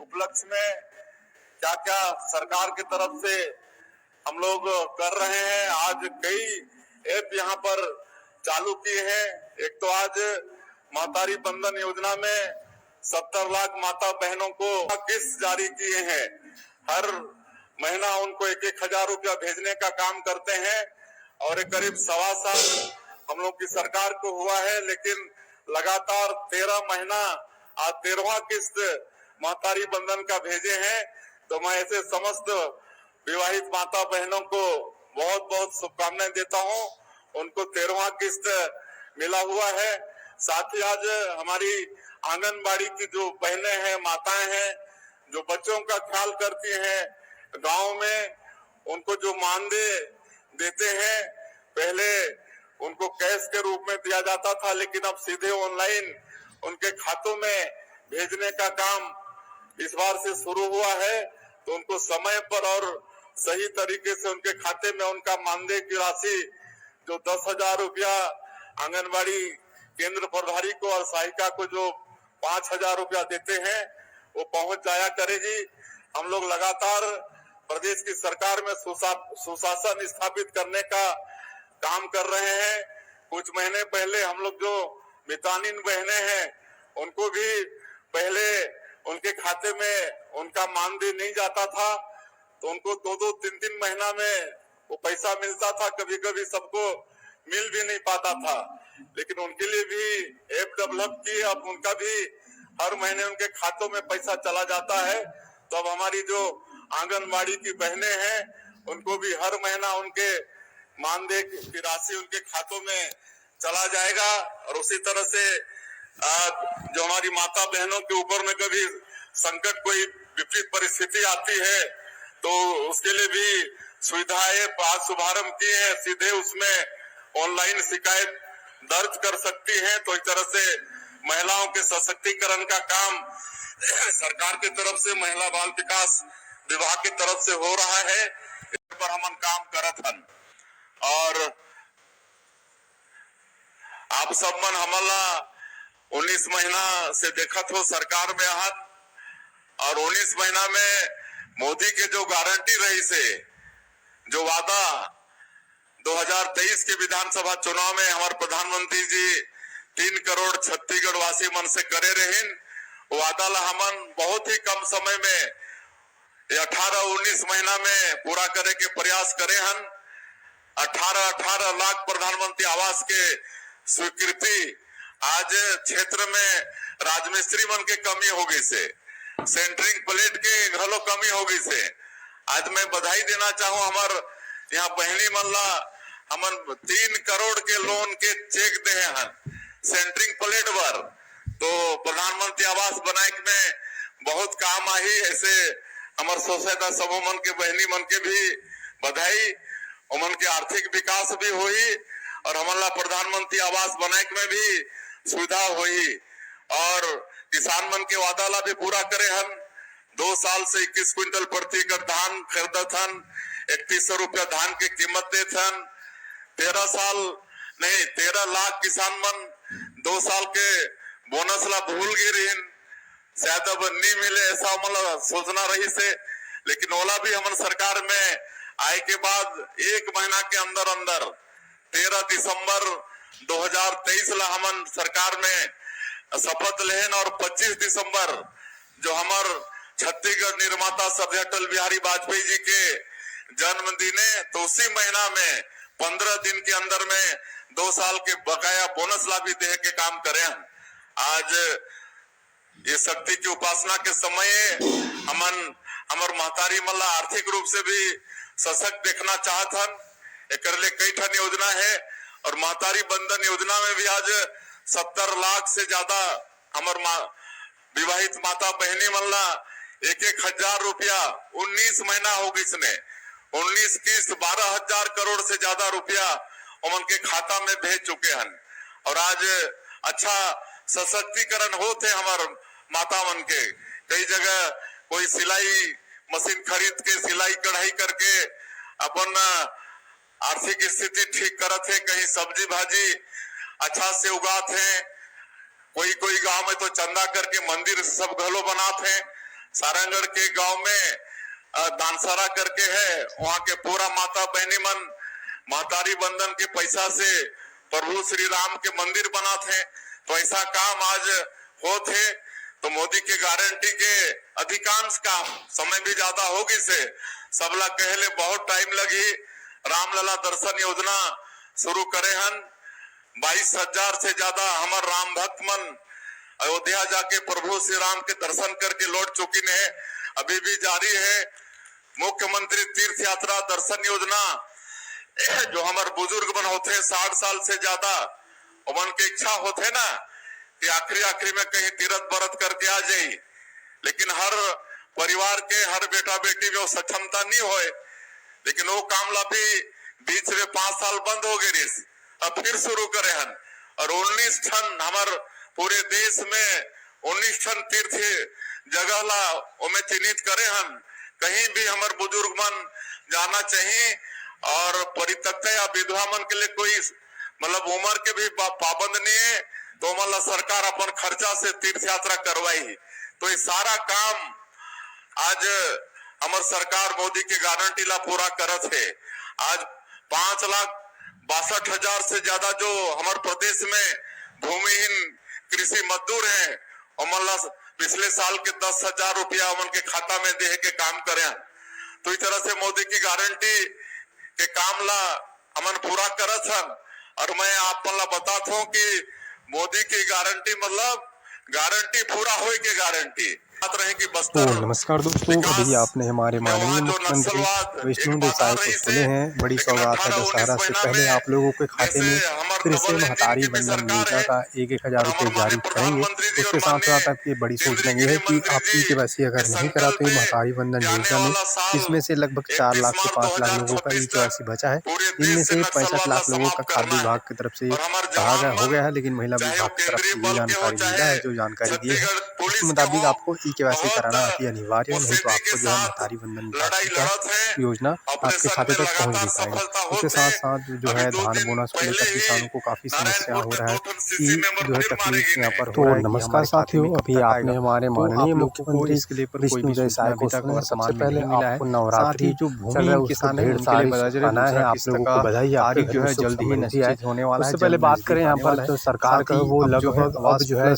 उपलक्ष्य में क्या क्या सरकार की तरफ से हम लोग कर रहे हैं। आज कई ऐप यहाँ पर चालू किए हैं। एक तो आज महतारी बंधन योजना में 70 लाख माता बहनों को किस्त जारी किए हैं। हर महीना उनको 1,000 रुपया भेजने का काम करते हैं और करीब 1.25 साल हम लोग की सरकार को हुआ है, लेकिन लगातार 13 महीना आज 13वां किस्त महतारी बंधन का भेजे हैं। तो मैं ऐसे समस्त विवाहित माता बहनों को बहुत बहुत शुभकामनाएं देता हूं। उनको 13वां किस्त मिला हुआ है। साथ ही आज हमारी आंगनबाड़ी की जो बहनें हैं, माताएं हैं, जो बच्चों का ख्याल करती हैं, गांव में उनको जो मानदेय देते हैं, पहले उनको कैश के रूप में दिया जाता था, लेकिन अब सीधे ऑनलाइन उनके खातों में भेजने का काम इस बार से शुरू हुआ है। तो उनको समय पर और सही तरीके से उनके खाते में उनका मानदेय की राशि जो 10,000 रुपया आंगनबाड़ी केंद्र प्रभारी को और सहायिका को जो 5,000 रुपया देते हैं वो पहुंच जाया करेगी। हम लोग लगातार प्रदेश की सरकार में सुशासन स्थापित करने का काम कर रहे हैं। कुछ महीने पहले हम लोग जो मितानिन बहनें हैं उनको भी पहले उनके खाते में उनका मानदेय नहीं जाता था, तो उनको 2-3 महीना में वो पैसा मिलता था, कभी कभी सबको मिल भी नहीं पाता था। लेकिन उनके लिए भी ऐप डेवलप की, अब उनका भी हर महीने उनके खातों में पैसा चला जाता है। तो अब हमारी जो आंगनबाड़ी की बहनें हैं उनको भी हर महीना उनके मानदेय की राशि उनके खातों में चला जाएगा। और उसी तरह से जो हमारी माता बहनों के ऊपर में कभी संकट कोई विपरीत परिस्थिति आती है तो उसके लिए भी सुविधाएं आज शुभारंभ की है। सीधे उसमें ऑनलाइन शिकायत दर्ज कर सकती हैं। तो इस तरह से महिलाओं के सशक्तिकरण का काम सरकार की तरफ से महिला बाल विकास विभाग की तरफ से हो रहा है। इस पर हम काम करत हन और आप सब मन हमला 19 महीना से देखत हो सरकार में आहत, और 19 महीना में मोदी के जो गारंटी रही से जो वादा 2023 के विधानसभा चुनाव में हमारे प्रधानमंत्री जी 3 करोड़ छत्तीसगढ़ वासी मन से करे रहीन, वादा ला हमन बहुत ही कम समय में 18-19 महीना में पूरा करे के प्रयास करे हन। 18 लाख प्रधानमंत्री आवास के स्वीकृति आज क्षेत्र में राजमिस्त्री मन के कमी हो गई से, सेंटरिंग प्लेट के घलो कमी हो गई से। आज मैं बधाई देना चाहूं हमार यहाँ बहनी मन ला, हमन 3 करोड़ के लोन के चेक दे हैं सेंटरिंग प्लेट पर। तो प्रधानमंत्री आवास बनाए में बहुत काम आई। ऐसे हमार सोसाइटी समूह मन के बहनी मन के भी बधाई, उमन के आर्थिक विकास भी हुई और हमारा प्रधानमंत्री आवास बनाए में भी सुविधा हुई। और किसान मन के वादा ला भी पूरा करे हन। 2 साल से 21 क्विंटल प्रति एकड़ धान खरीदत हन, 3100 रुपया धान की कीमत देत हन। 13 लाख किसान मन 2 साल के बोनस ला भूल गए रहीन, शायद अब नहीं मिले ऐसा मतलब सोचना रही से। लेकिन ओला भी हमन सरकार में आए के बाद 1 महीना के अंदर अंदर 13 दिसंबर 2023 ला हमन सरकार में शपथ लेहन और 25 दिसंबर जो हमार छत्तीसगढ़ निर्माता स्वर्गीय अटल बिहारी वाजपेयी जी के जन्मदिन है, तो उसी महीना में 15 दिन के अंदर में 2 साल के बकाया बोनस ला भी दे के काम करे हैं। आज ये शक्ति की उपासना के समय हमन हमार महतारी मल्ला आर्थिक रूप से भी सशक्त देखना चाहत हन। एक कई ठन योजना है और महतारी बंधन योजना में भी आज 70 लाख से ज्यादा हमार विवाहित माता बहनी मल्ला 1,000 रुपया 19 महीना हो गई इसने 19 किस्त 12,000 करोड़ से ज्यादा रुपया उमन के खाता में भेज चुके हैं। और आज अच्छा सशक्तिकरण होते हमार माता मन के। कई जगह कोई सिलाई मशीन खरीद के सिलाई कढ़ाई करके अपन आर्थिक स्थिति ठीक करत है, कहीं सब्जी भाजी अच्छा से उगात है, कोई गांव में तो चंदा करके मंदिर सब घलो बनाते हैं। सारंगढ़ के गांव में दानसारा करके है, वहां के पूरा माता बहनी मन महतारी बंधन के पैसा से प्रभु श्री राम के मंदिर बना थे। तो ऐसा काम आज होते तो मोदी के गारंटी के अधिकांश काम समय भी ज्यादा होगी से सबला कहले बहुत टाइम लगी। रामलला दर्शन योजना शुरू करे हन, 22,000 से ज्यादा हमार राम भक्त मन अयोध्या जाके प्रभु श्री राम के दर्शन करके लौट चुकी है, अभी भी जारी है। मुख्यमंत्री तीर्थ यात्रा दर्शन योजना जो हमारे बुजुर्ग बन होते 60 साल से ज्यादा उमन की इच्छा होते ना कि आखिरी में कहीं तीरथ बरत करके आ जाए, लेकिन हर परिवार के हर बेटा बेटी में वो सक्षमता नहीं होए, लेकिन वो कामला भी बीच में 5 साल बंद हो गए, अब फिर शुरू करे हन। और 19 ठन हमारे पूरे देश में 19 ठन तीर्थ जगह ला उमें चिन्हित करे हन, कहीं भी हमारे बुजुर्ग मन जाना चाहिए। और परित्यक्त या विधवा मन के लिए कोई मतलब उम्र के भी पाबंद नहीं है, तो मतलब सरकार अपन खर्चा से तीर्थ यात्रा करवाई। तो ये सारा काम आज हमारे सरकार मोदी के गारंटी ला पूरा करत है। आज 5,62,000 से ज्यादा जो हमारे प्रदेश में भूमिहीन कृषि मजदूर हैं, और पिछले साल के 10,000 रुपया उनके खाता में दे के काम करे। तो इस तरह से मोदी की गारंटी के काम ला हमन पूरा करत हन। और मैं आप ला बताता हूँ कि मोदी की गारंटी मतलब गारंटी पूरा होए के गारंटी रहे कि बस्तर। तो नमस्कार दोस्तों, अभी आपने हमारे माननीय मुख्यमंत्री विष्णु देसाई को सुने हैं। बड़ी सौगात है दशहरा से पहले आप लोगों के खाते में फिर से महतारी बंधन योजना का 1,000 रुपये जारी करेंगे। उसके साथ साथ आपकी बड़ी सूचना ये है कि आप ई-केवाईसी अगर नहीं कराते महतारी बंधन योजना में, इसमें से लगभग 4 लाख से 5 लाख लोगों का ई-केवाईसी बचा है। इनमें से 65 लाख लोगों का खाद्य विभाग की तरफ से कहा हो गया है, लेकिन महिला विभाग की तरफ से ये जानकारी मिला है। जो जानकारी दी है उस मुताबिक आपको ई-केवाईसी कराना अति अनिवार्य है, नहीं तो आपको जो है महतारी बंधन योजना आपके खाते तक पहुंच नहीं पाएगा। उसके साथ साथ जो है धान बोनस को लेकर किसानों को काफी समस्या हो रहा है कि जो है तकलीफ यहाँ पर हो रहा है। नमस्कार साथियों, अभी आपने हमारे माननीय मुख्यमंत्री विष्णु देसाई को सुना। सबसे पहले आपको नवरात्रि जो भूमि किसान है उनके लिए बताना है, आप लोगों को बधाई। आपके जो है जल्दी ही निश्चित होने वाला है। उससे पहले बात करें यहाँ पर जो सरकार का वो लगभग अब जो है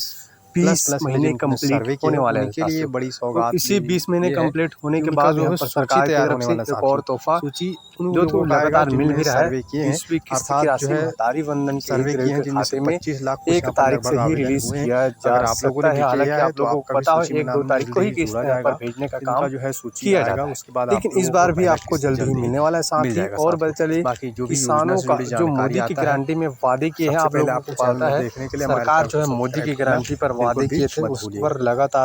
20 महीने कंप्लीट होने वाले हैं के लिए बड़ी सौगात। इसी 20 महीने कंप्लीट होने के बाद जो है सरकार तैयार होने वाला एक और तोहफा सूची जो तो लगातार मिल भी रहा है। इसवी अर्थात जो है महतारी बंधन सर्वे किए हैं, जिनमें से 25 लाख 1 तारीख से ही रिलीज किया जा सकता है। हालांकि आप लोगों को पता हो 1-2 तारीख को ही किस्त पर भेजने का काम जो है सूची किया जाएगा। उसके बाद लेकिन इस बार भी आपको जल्द ही मिलने वाला है। साथ ही और बल चले बाकी जो किसानों का जो मोदी की गारंटी में वादे किए हैं, आप लोगों को पता है सरकार जो है मोदी की गारंटी पर वादे किए थे, उस पर लगातार